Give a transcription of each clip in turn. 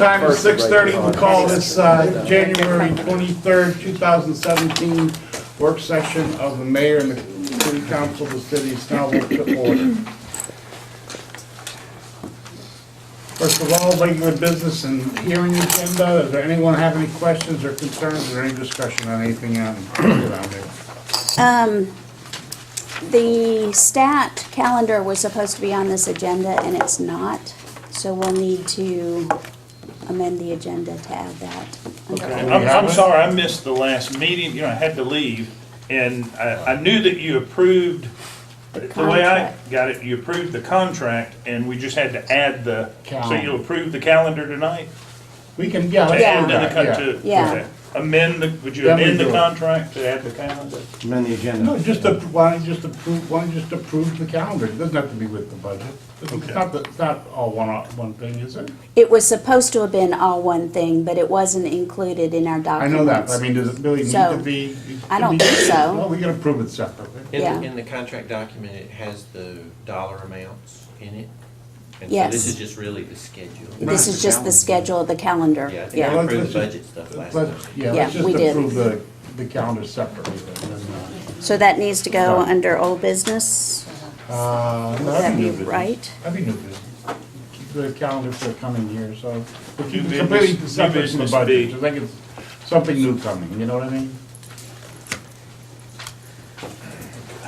Time is 6:30. We'll call this January 23rd, 2017 work session of the mayor and the city council of the city of Snellville to order. First of all, regular business and hearing agenda. Does there anyone have any questions or concerns or any discussion on anything around there? The stat calendar was supposed to be on this agenda and it's not, so we'll need to amend the agenda to add that. Okay. I'm sorry, I missed the last meeting, I had to leave, and I knew that you approved, the way I contract. got it, you approved the contract, and we just had to add so Calendar. you'll approve the calendar tonight? We can, yeah, let's Yeah. do that, yeah. Yeah. Okay. Would you Then we amend the do it. contract to add the calendar? Amend the agenda. No, why don't you just approve the calendar? It doesn't have to be with the budget. It's not all one thing, is it? It was supposed to have been all one thing, but it wasn't included in our I documents. know that, but I mean, does it really need So, to be? I don't think so. Well, we can approve it separately. Yeah. In the contract document, it has the dollar amounts in it. And so Yes. this is just really the schedule. This is just the schedule of the calendar. Yeah, I think Yeah. I approved Let's the just- budget stuff last Let's, time. yeah, Yeah, let's just we did. approve the calendar separately then. So that needs to go under old business? No, Would that'd that be be new business. right? That'd be new business. Keep the calendar for the coming year, so. We'll keep New it completely business- separate new from the business budget, B. so I think it's something new coming, you know what I mean?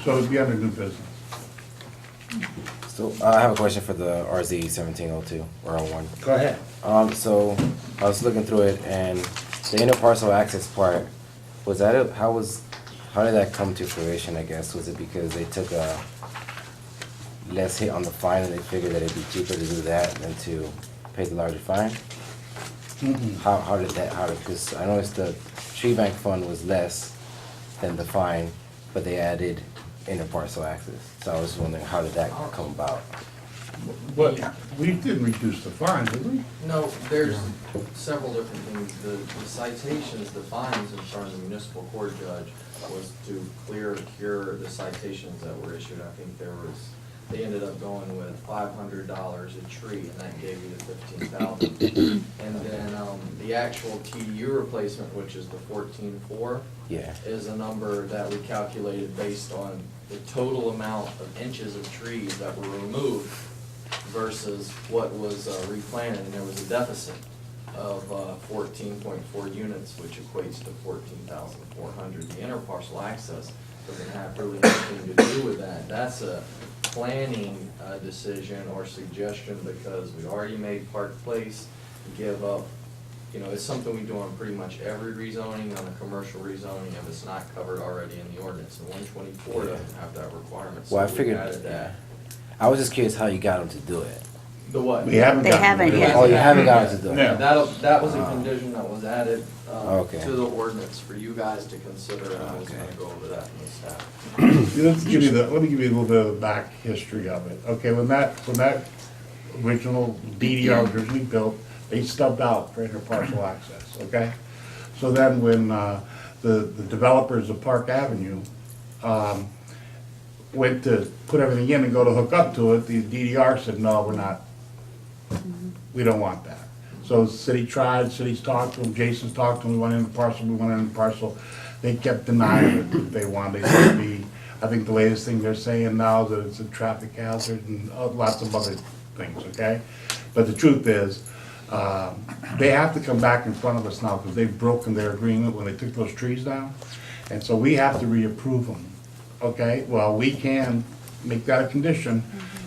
So it'd be under new business. So I have a question for the RZ 1702 or 01. Go ahead. So I was looking through it, and the interparcel access part, was that it? How did that come to fruition? I guess was it because they took a less hit on the fine and they figured that it'd be cheaper to do that than to pay the larger fine? How did because I noticed the tree bank fund was less than the fine, but they added interparcel access. So I was wondering, how did that come about? But we didn't reduce the fine, did we? No, there's several different things. The citations, the fines in front of the municipal court judge was to cure the citations that were issued. I think they ended up going with $500 a tree, and that gave you the $15,000. And then the actual TDU replacement, which is the 14.4, Yeah. is a number that we calculated based on the total amount of inches of trees that were removed versus what was replanted, and there was a deficit of 14.4 units, which equates to 14,400. The interparcel access doesn't have really anything to do with that. That's a planning decision or suggestion because we already made Park Place give up. It's something we do on pretty much every rezoning, on a commercial rezoning, if it's not covered already in the ordinance. And 124 doesn't have that requirement. So Well, I we figured. added that. I was just curious how you got them to do it. The what? We haven't They gotten haven't rid of yet. it. Oh, you haven't got them to do it. No. That was a condition that was added Okay. to the ordinance for you guys to consider, and I was Okay. gonna go over that in the staff. Let me give you a little bit of the back history of it. Okay, when that original DDR was originally built, they stubbed out for interparcel access, okay? So then when the developers of Park Avenue went to put everything in and go to hook up to it, the DDR said, no, we're not, we don't want that. So the city tried, cities talked to them, Jason's talked to them, we went in the parcel, they kept denying it, that they wanted it to be, I think the latest thing they're saying now is that it's a traffic hazard and lots of other things, okay? But the truth is, they have to come back in front of us now because they've broken their agreement when they took those trees down. And so we have to reapprove them, okay? Well, we can make that a condition,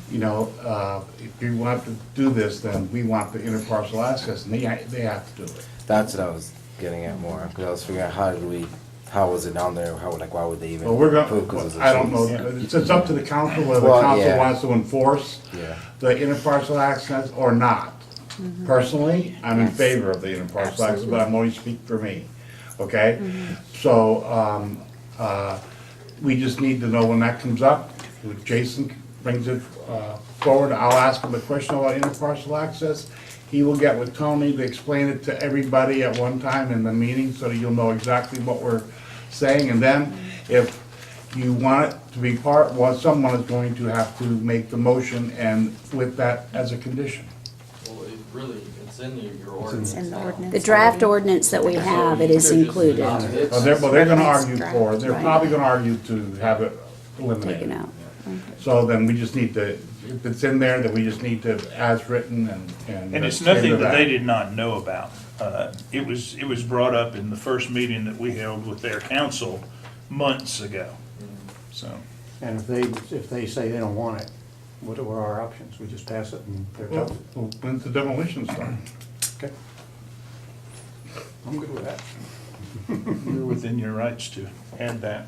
if you want to do this, then we want the interparcel access, and they have to do it. That's what I was getting at more, because I was figuring out how was it down there? why would they even? Well, we're approve 'cause of gonna, the I don't know, trees? it's up to the council whether the Well, council yeah. wants to enforce Yeah. the interparcel access or not. Personally, I'm in Yes. favor of the interparcel access, Absolutely. but I'm only speaking for me, okay? So, we just need to know when that comes up. If Jason brings it forward, I'll ask him a question about interparcel access. He will get with Tony to explain it to everybody at one time in the meeting, so that you'll know exactly what we're saying. And then, if you want it to be someone is going to have to make the motion and with that as a condition. Well, it's It's in your ordinance in the now. ordinance. The draft ordinance that we have, it is included, Well, they're gonna argue for it, they're Right. probably gonna argue to have it eliminated. taken out. So then we just need to, if it's in there, then we just need to, as written and. And it's get rid nothing of that they did not know about. It was brought up in the first meeting that we held with their council months ago, so. And if they say they don't want it, what are our options? We just pass it and they're Well, done? when's the demolition start? Okay. I'm good with that. You're within your rights to add that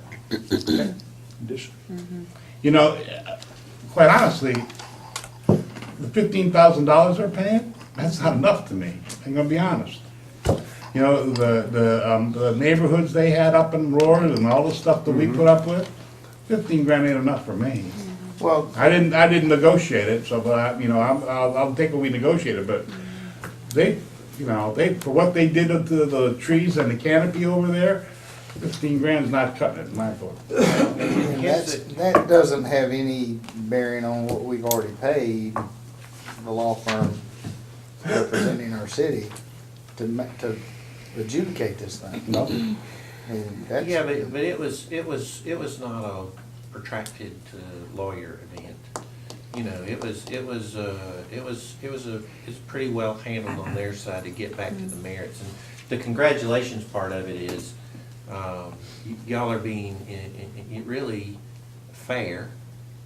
condition. You know, quite honestly, the $15,000 they're paying, that's not enough to me, I'm gonna be honest. You know, the neighborhoods they had up in Roar and all the stuff that we put up with, 15 grand ain't enough for me. Well, I didn't negotiate it, so, but I, you know, I'll take what we negotiated, but they, you know, for what they did to the trees and the canopy over there, 15 grand's not cutting it in my book. And that doesn't have any bearing on what we've already paid the law firm representing our city to adjudicate this thing. No, And that's- Yeah, but it was not a protracted lawyer event. You know, it was pretty well handled on their side to get back to the merits. And the congratulations part of it is, y'all are being really fair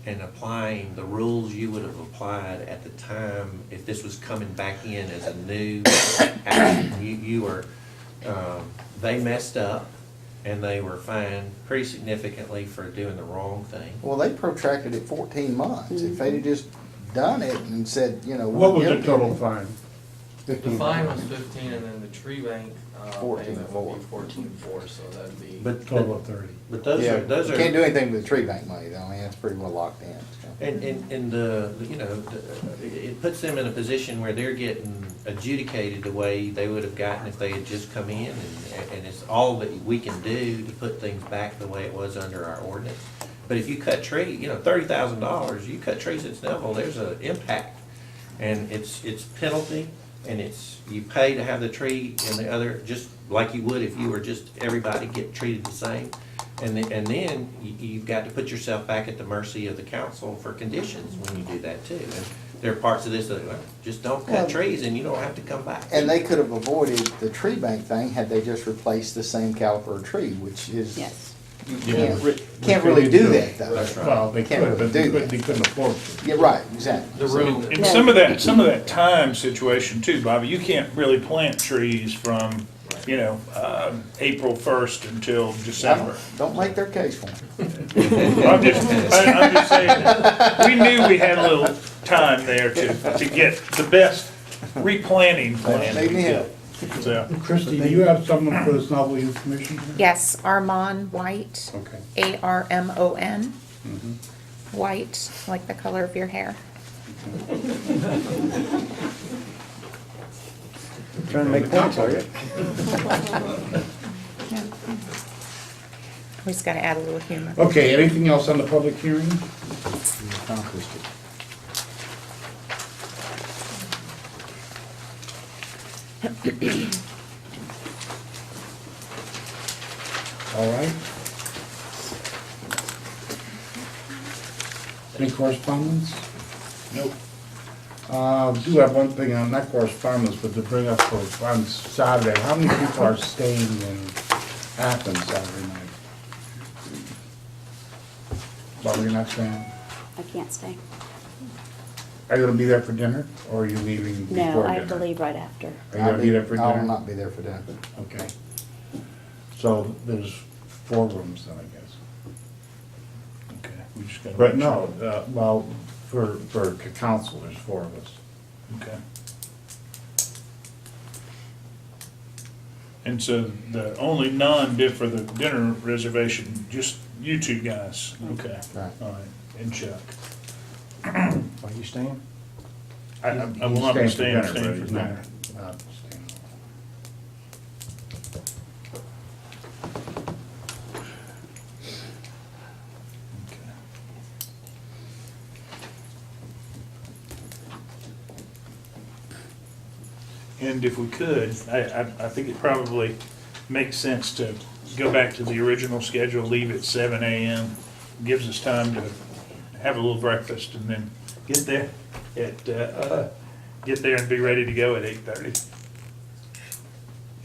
and applying the rules you would have applied at the time if this was coming back in as a new action. You were, they messed up and they were fined pretty significantly for doing the wrong thing. Well, they protracted it 14 months. If they'd have just done it and said, you know. what we're was the guilty. total fine? The fine was 15, and then the tree bank, payment 14.4. would be 14.4, so that'd be. Total of 30. But those Yeah, are, those you are. can't do anything with the tree bank money though. I mean, that's pretty well locked in. so. And you know, it puts them in a position where they're getting adjudicated the way they would have gotten if they had just come in, and it's all that we can do to put things back the way it was under our ordinance. But if you cut tree, you know, $30,000, you cut trees in Snellville, there's an impact. And it's penalty, and you pay to have the tree and the other, just like you would if you were just, everybody get treated the same. And then you've got to put yourself back at the mercy of the council for conditions when you do that too. And there are parts of this that, well, just don't cut Well, trees and you don't have to come back. And they could have avoided the tree bank thing had they just replaced the same caliper of tree, which is. Yes. You Yeah. can't really do that though. That's right. Well, they Can't could, but do they that. couldn't afford to. Yeah, right, exactly. The room. And some of that time situation too, Bobby, you can't really plant trees from, you know, April 1st until December. Don't make their case for them. I'm just saying, we knew we had a little time there to get the best replanting plan. Made me help. So, Christie, do you have someone for the Snellville Youth Commission? Yes, Armon White, Okay. ARMON, white, like the color of your hair. trying to make points, are you? We just gotta add a little humor. Okay, anything else on the public hearing? Accomplished it. All right. Any correspondence? nope. Do have one thing on, not correspondence, but to bring up for, on Saturday, how many people are staying in Athens Saturday night? Bobby, you're not staying? I can't stay. Are you gonna be there for dinner, or are you leaving before dinner? No, I have to leave right after. Are you gonna be there for dinner? I'll not be there for dinner. Okay. So there's 4 rooms then, I guess. Okay, we just gotta. But make no, sure. well, for council, there's 4 of us. Okay. And so the only non-dip for the dinner reservation, just you two guys, okay? Right. All right, and Chuck. Are you staying? I will not be staying but for he's not- dinner. not staying. Okay. And if we could, I think it probably makes sense to go back to the original schedule, leave at 7 a.m. Gives us time to have a little breakfast and then get there and be ready to go at 8:30.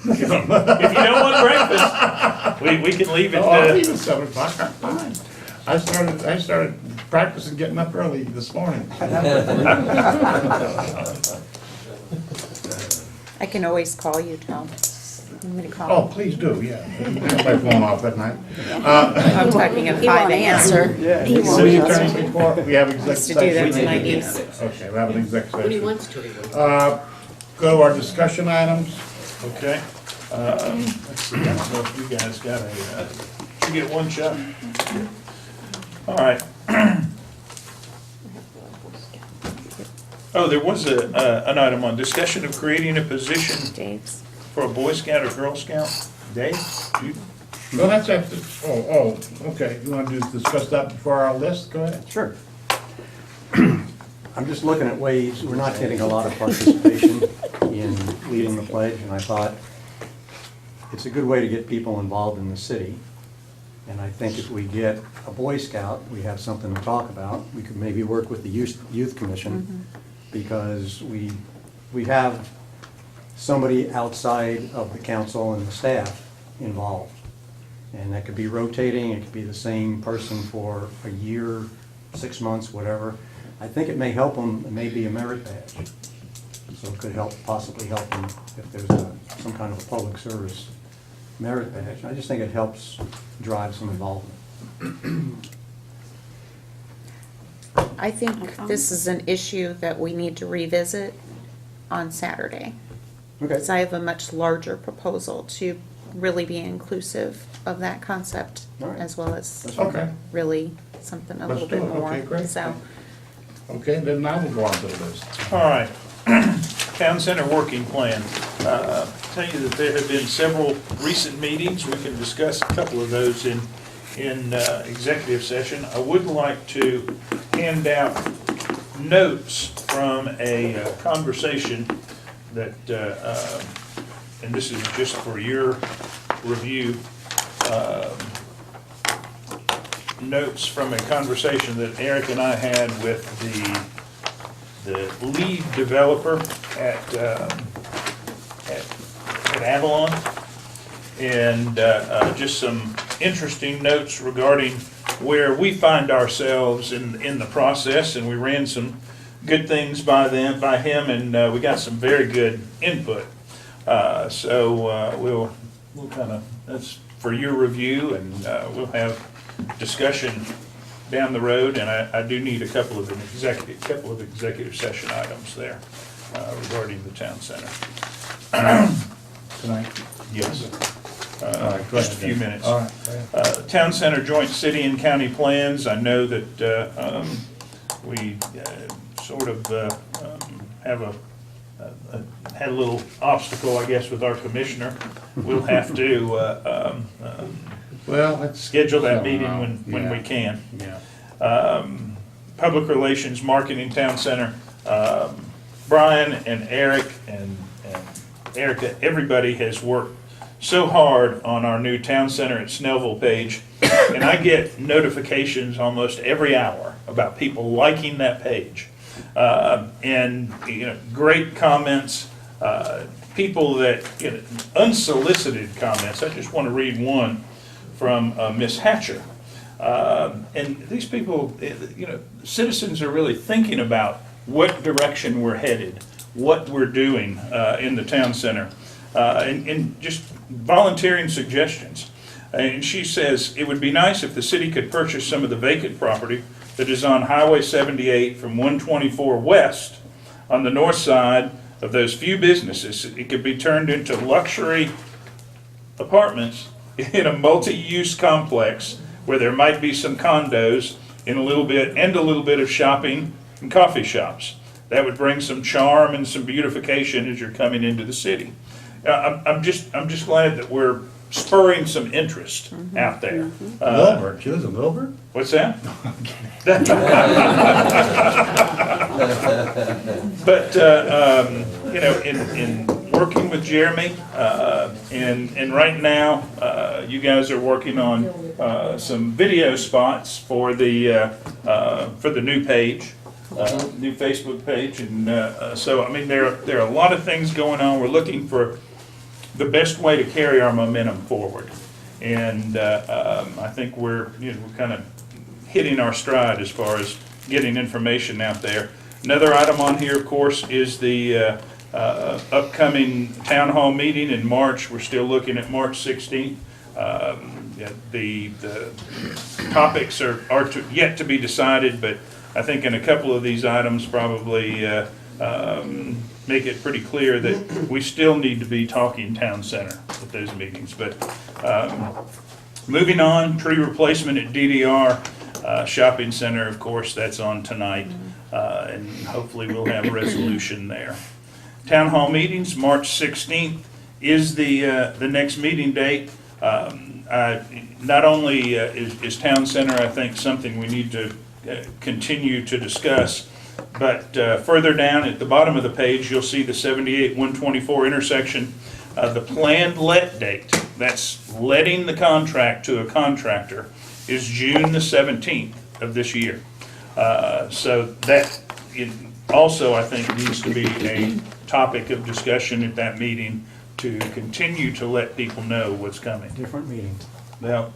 If you don't want breakfast, we can leave it. Oh, I'll leave at 7 o'clock, I'm fine. I started practicing getting up early this morning. I can always call you, Tom. I'm gonna Oh, call. please do, yeah. Get my phone off at night. I'm talking at He 5 won't a.m. answer. He won't City answer. attorney report, we have Has to executive do that to session. my niece. Okay, we have an executive When he session. wants to, he will. Go to our discussion items. Okay. Let's see, I don't know if you guys got you get one shot. All right. Oh, there was an item on discussion of creating a position Dave's. for a Boy Scout or Girl Scout. Dave? you- Well, that's after, okay, you want to discuss that before our list? Go ahead. Sure. I'm just looking at ways, we're not getting a lot of participation in leading the pledge, and I thought it's a good way to get people involved in the city. And I think if we get a Boy Scout, we have something to talk about. We could maybe work with the Youth Commission, because we have somebody outside of the council and the staff involved. And that could be rotating, it could be the same person for a year, 6 months, whatever. I think it may help them, it may be a merit badge. So it could help, possibly help them if there's some kind of a public service merit badge. I just think it helps drive some involvement. I think this is an issue that we need to revisit on Saturday. Okay. Because I have a much larger proposal to really be inclusive of that concept, All right. as well as Okay, really something a Let's little do bit it. more. Okay, great. So, okay, then now we'll go on to the list. All right. Town Center Working Plan. Tell you that there have been several recent meetings. We can discuss a couple of those in executive session. I would like to hand out notes from a conversation that, and this is just for your review, notes from a conversation that Eric and I had with the lead developer at Avalon, and just some interesting notes regarding where we find ourselves in the process, and we ran some good things by him, and we got some very good input. So we'll kind of, that's for your review, and we'll have discussion down the road, and I do need a couple of executive session items there regarding the town center. Tonight? Yes. All right, go Just a ahead few then. minutes. All right, go ahead. Town center joint city and county plans. I know that we sort of have had a little obstacle, I guess, with our commissioner. We'll have to Well, let's. schedule that somehow, meeting when we yeah, can. Yeah. Public relations, marketing, town center. Brian and Eric and Erica, everybody has worked so hard on our new town center at Snellville page. And I get notifications almost every hour about people liking that page. And, great comments, people that, unsolicited comments. I just want to read one from Miss Hatcher. And these people, citizens are really thinking about what direction we're headed, what we're doing in the town center, and just volunteering suggestions. And she says, it would be nice if the city could purchase some of the vacant property that is on Highway 78 from 124 west on the north side of those few businesses. It could be turned into luxury apartments in a multi-use complex where there might be some condos and a little bit of shopping and coffee shops. That would bring some charm and some beautification as you're coming into the city. I'm just glad that we're spurring some interest out there. Wilbur, she lives in Wilbur? What's that? But, in working with Jeremy, and right now, you guys are working on some video spots for the new page, new Facebook page, and so, I mean, there are a lot of things going on. We're looking for the best way to carry our momentum forward. And I think we're kind of hitting our stride as far as getting information out there. Another item on here, of course, is the upcoming town hall meeting in March. We're still looking at March 16th. Yeah, the topics are yet to be decided, but I think in a couple of these items probably make it pretty clear that we still need to be talking town center at those meetings. But moving on, tree replacement at DDR Shopping Center, of course, that's on tonight, and hopefully we'll have a resolution there. Town hall meetings, March 16th is the next meeting date. Not only is town center, I think, something we need to continue to discuss, but further down at the bottom of the page, you'll see the 78-124 intersection. The planned let date, that's letting the contract to a contractor, is June the 17th of this year. So that also, I think, needs to be a topic of discussion at that meeting to continue to let people know what's coming. Different meeting. Well,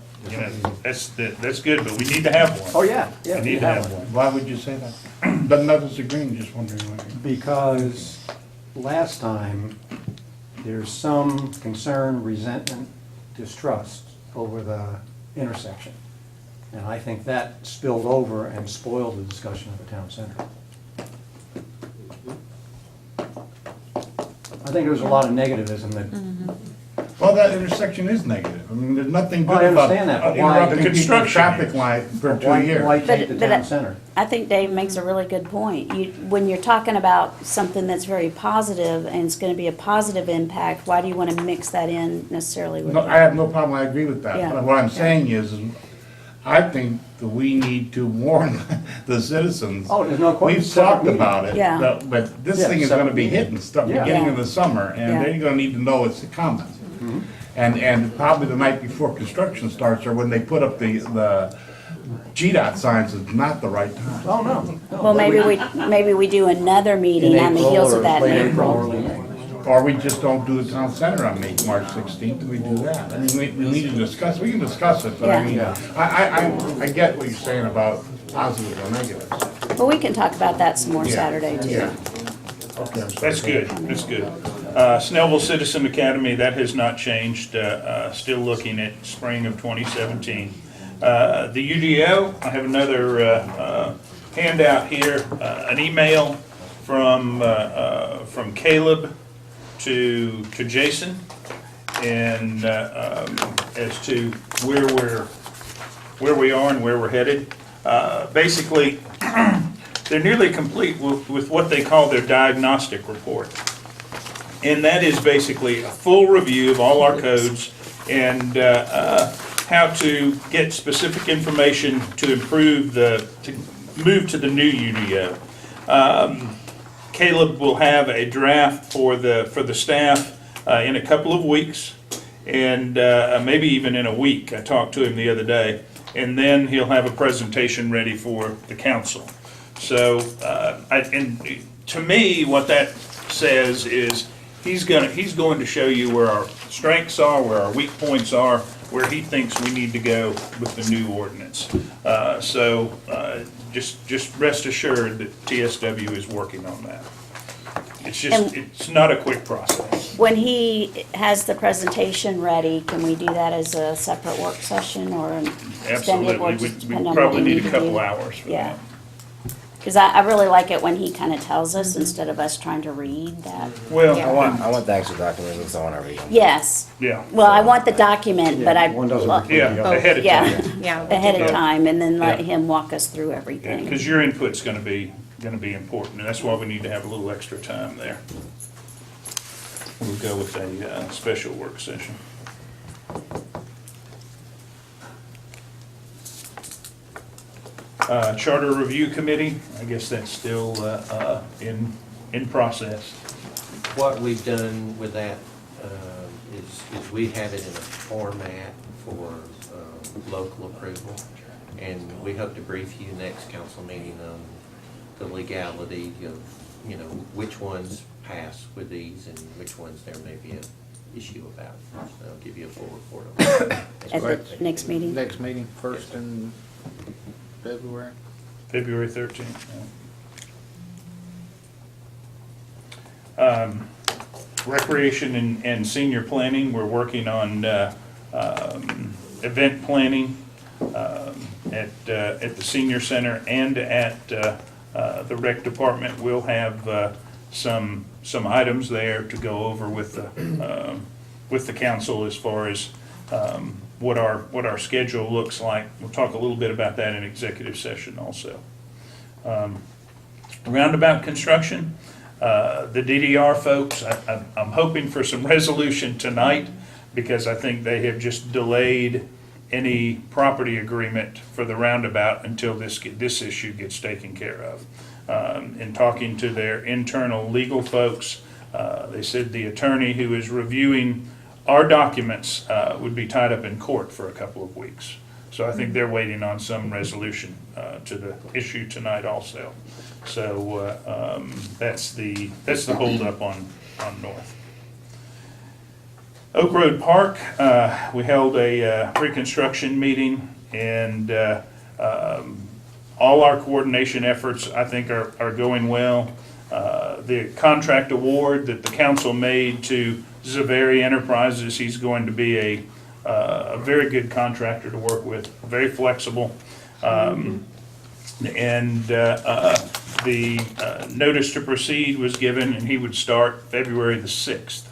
that's good, but we need to have one. Oh, yeah, We need to have one. Why would you say that? But nothing's agreeing, just wondering why. Because last time, there's some concern, resentment, distrust over the intersection. And I think that spilled over and spoiled the discussion of the town center. I think there was a lot of negativism that, Well, that intersection is negative. I mean, there's nothing Well, good I about understand that, but why- interrupting The people's construction traffic is. light for 2 why years. take the But town center? I think Dave makes a really good point. When you're talking about something that's very positive and it's gonna be a positive impact, why do you wanna mix that in necessarily with? No, I have no problem, I agree with that. Yeah. But what I'm saying is I think that we need to warn the citizens. Oh, there's no question. We've talked about it, Yeah. but this Yeah, thing is gonna separate be meeting. hitting stuff Yeah. beginning of Yeah. the summer, and Yeah. they're gonna need to know it's coming. And probably the night before construction starts, or when they put up the GDOT signs, is not the right time. Oh, no. no. Well, maybe we do another meeting on the heels of that in Late April, April. early May. Or we just don't do the town center on March 16th, and we do that. I mean, we need to discuss, we can discuss it, but I mean, Yeah. I get what you're saying about positive or negative. Well, we can talk about that some more Yeah. Saturday too. Yeah. Okay. That's good, that's good. Snellville Citizen Academy, that has not changed, still looking at spring of 2017. The UDO, I have another handout here, an email from Caleb to Jason, and as to where we are and where we're headed. Basically, they're nearly complete with what they call their diagnostic report. And that is basically a full review of all our codes and how to get specific information to improve to move to the new UDO. Caleb will have a draft for the staff in a couple of weeks, and maybe even in a week. I talked to him the other day, and then he'll have a presentation ready for the council. So, and to me, what that says is he's going to show you where our strengths are, where our weak points are, where he thinks we need to go with the new ordinance. So just rest assured that TSW is working on that. It's not a quick process. When he has the presentation ready, can we do that as a separate work session or an extended work? Absolutely. depending We on what probably we need a to couple do? hours for Yeah. that. Because I really like it when he kind of tells us instead of us trying to read that. Well, Yeah. I want the actual documents, so I wanna read them. Yes. yeah, Well, I want the document, but I, One doesn't include yeah, the other. ahead of yeah, time. Yeah. ahead of Yeah. time, and then let Yeah. him walk us through everything. Because your input's gonna be important, and that's why we need to have a little extra time there. We'll go with a special work session. Charter Review Committee, I guess that's still in process. what we've done with that is we have it in a format for local approval, and we hope to brief you next council meeting on the legality of, you know, which ones pass with these and which ones there may be an issue about. So I'll give you a full report on that. At the next meeting? Next meeting, first in February. February 13th. Recreation and senior planning, we're working on event planning at the senior center and at the rec department. We'll have some items there to go over with the council as far as what our schedule looks like. We'll talk a little bit about that in executive session also. Roundabout construction, the DDR folks, I'm hoping for some resolution tonight because I think they have just delayed any property agreement for the roundabout until this issue gets taken care of. In talking to their internal legal folks, they said the attorney who is reviewing our documents would be tied up in court for a couple of weeks. So I think they're waiting on some resolution to the issue tonight also. So that's the holdup on North. Oak Road Park, we held a pre-construction meeting, and all our coordination efforts, I think, are going well. The contract award that the council made to Zaveri Enterprises, he's going to be a very good contractor to work with, very flexible. And the notice to proceed was given, and he would start February the 6th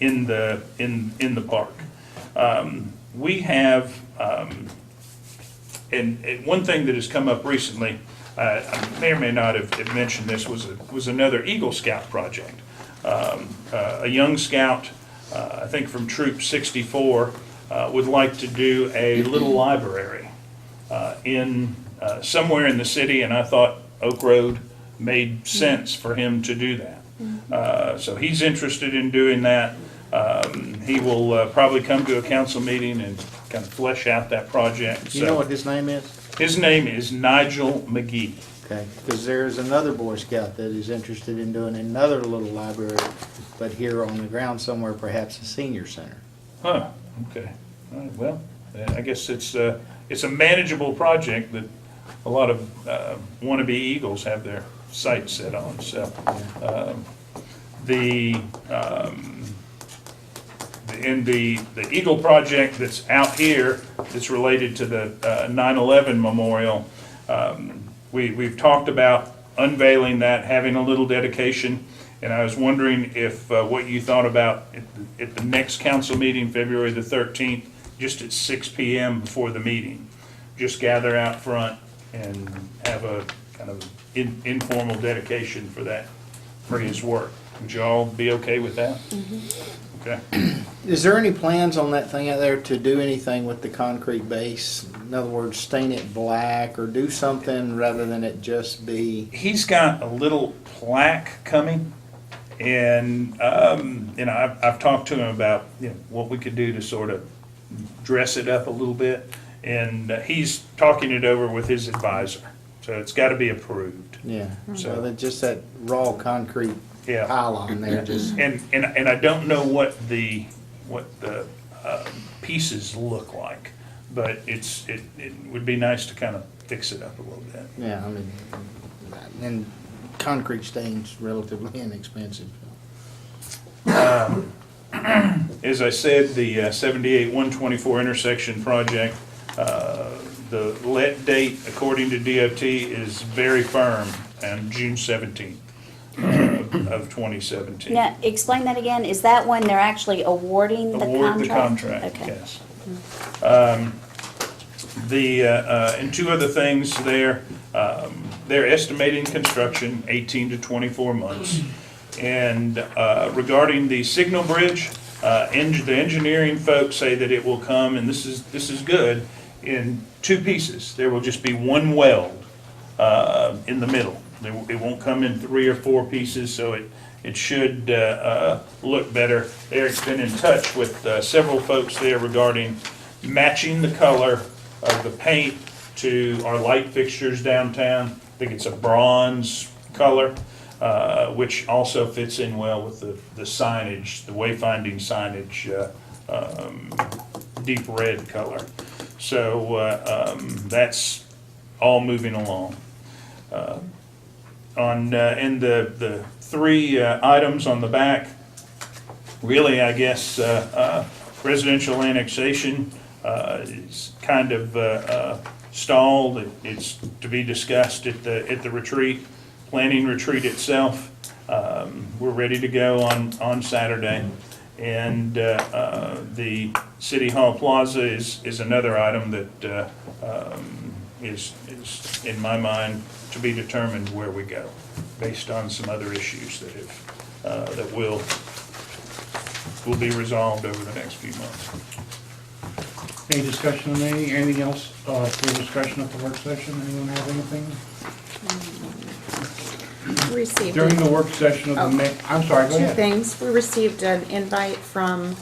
in the park. We have, and one thing that has come up recently, I may or may not have mentioned this, was another Eagle Scout project. A young scout, I think from Troop 64, would like to do a little library in somewhere in the city, and I thought Oak Road made sense for him to do that. So he's interested in doing that. He will probably come to a council meeting and kind of flesh out that project. You know what his name is? His name is Nigel McGee. Okay, because there's another Boy Scout that is interested in doing another little library, but here on the ground somewhere, perhaps a senior center. Huh, okay. All right, well, I guess it's a manageable project that a lot of wannabe Eagles have their sights set on, so. The Eagle project that's out here, that's related to the 9/11 memorial, we've talked about unveiling that, having a little dedication, and I was wondering if what you thought about at the next council meeting, February the 13th, just at 6 p.m. before the meeting. Just gather out front and have a kind of informal dedication for that, for his work. Would you all be okay with that? Okay. Is there any plans on that thing out there to do anything with the concrete base? In other words, stain it black or do something rather than it just be? He's got a little plaque coming, and I've talked to him about what we could do to sort of dress it up a little bit, and he's talking it over with his advisor. So it's got to be approved. Yeah, So- so that just that raw concrete Yeah. pylon there just. And I don't know what the pieces look like, but it would be nice to kind of fix it up a little bit. Yeah, I mean, and concrete stain's relatively inexpensive. As I said, the 78-124 intersection project, the let date, according to DOT, is very firm, and June 17th of 2017. Now, explain that again. Is that when they're actually awarding the contract? Award the contract, Okay. yes. And two other things there, they're estimating construction 18 to 24 months. And regarding the signal bridge, the engineering folks say that it will come, and this is good, in two pieces. There will just be one weld in the middle. It won't come in 3 or 4 pieces, so it should look better. Eric's been in touch with several folks there regarding matching the color of the paint to our light fixtures downtown. I think it's a bronze color, which also fits in well with the signage, the wayfinding signage, deep red color. So that's all moving along. In the three items on the back, really, I guess, residential annexation is kind of stalled. It's to be discussed at the retreat, planning retreat itself. We're ready to go on Saturday. And the City Hall Plaza is another item that is, in my mind, to be determined where we go, based on some other issues that will be resolved over the next few months. Any discussion on anything else for discussion at the work session? Anyone have anything? We received During the work session of the I'm sorry, go two ahead. things. We received an invite from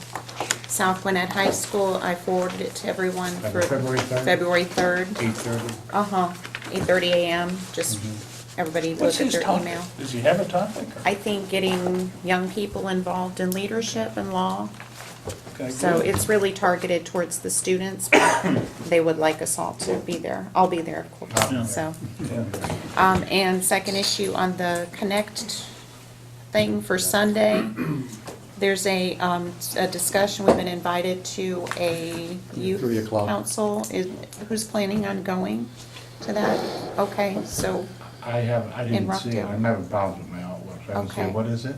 South Gwinnett High School. I forwarded it to everyone for February 3rd? February 3rd. 8:30. 8:30 a.m. Just everybody What's look at his their topic? email. Does he have a topic? I think getting young people involved in leadership and law. Okay, So good. it's really targeted towards the students, but they would like us all to be there. I'll be there, of Yeah. course, so. Yeah. And second issue on the Connect thing for Sunday, there's a discussion, we've been invited to a youth 3 o'clock. council. Who's planning on going to that? Okay, so I didn't see it. Rockdale. I'm having problems with my Outlook. So I haven't seen it. Okay. What is it?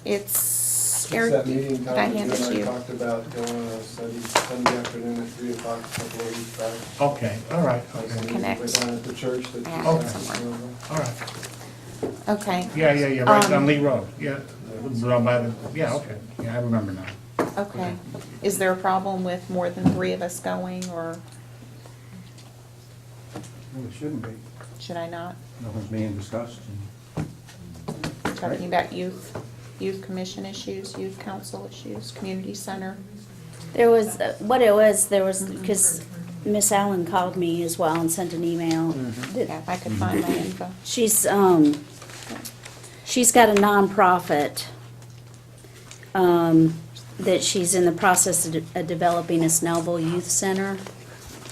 it's, It's Eric, that meeting did time I that hand you it and to I you? talked about going on a Sunday afternoon at 3 o'clock a couple of weeks back. Okay, all right, Like okay, some Connect. meeting down at the church that. Yeah, Okay. somewhere. all right. Okay, Yeah, right on Um, Lee Road, yeah. Run by the, yeah, okay, yeah, I remember now. okay. Is there a problem with more than 3 of us going, or No, it shouldn't be. should I not? Nothing's being discussed. Talking about youth commission issues, youth council issues, community center. There was, because Miss Allen called me as well and sent an email. that Yeah, if I could find my info. She's got a nonprofit, that she's in the process of developing a Snellville Youth Center.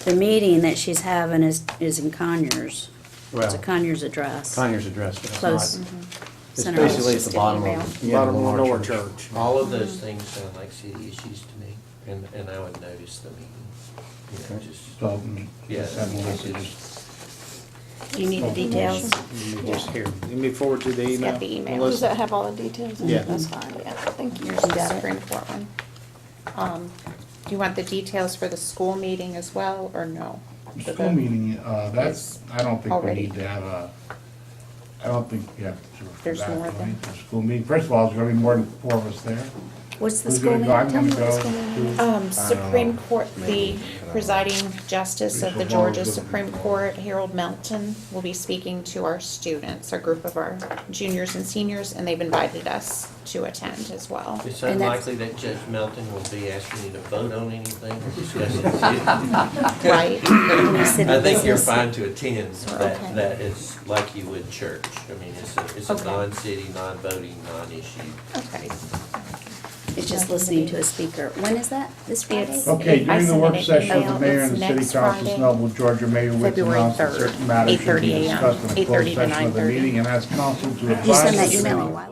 The meeting that she's having is in Conyers. It's a Well, Conyers address. Conyers address, but it's Close. not. It's Center basically at Just the an bottom email. of the end of the large church. All of those things sound like city issues to me, and I would notice the meeting. You know, Okay. just, So, yeah, send me it's messages. just- Do you need the details? Just here, you me forward to the It's email? got the email. Melissa? Does that have all the details? in it? Yeah. That's fine, yeah, thank you. Here's the Supreme Court one. Do you want the details for the school meeting as well, or no? For School the- meeting, that's, I don't think we Already. need to have I don't think we have to. for There's that, more do we? than- The school meeting, first of all, there's gonna be more than 4 of us there. What's the Who's school gonna meeting? go? I'm Tell me gonna what the go. school meeting is. Supreme Court, the presiding justice of the Georgia Supreme Court, Harold Melton, will be speaking to our students, a group of our juniors and seniors, and they've invited us to attend as well. It's And that's- unlikely that Judge Melton will be asking you to vote on anything or discussing it. Right? Any city I think you're business? fine to attend, Okay. that is like you would church. I mean, it's a Okay. non-city, non-voting, non-issue. Okay. It's just listening to a speaker. When is that? This Friday? It's- Okay, I during the sent work an session of email. the mayor It's and the city next council, Friday, Snellville, Georgia, Mayor Witt February announced that 3rd, certain matters should be 8:30 a.m., discussed in a 8:30 closed to session of the 9:30. meeting and ask council to You advise sent the that city email a while ago.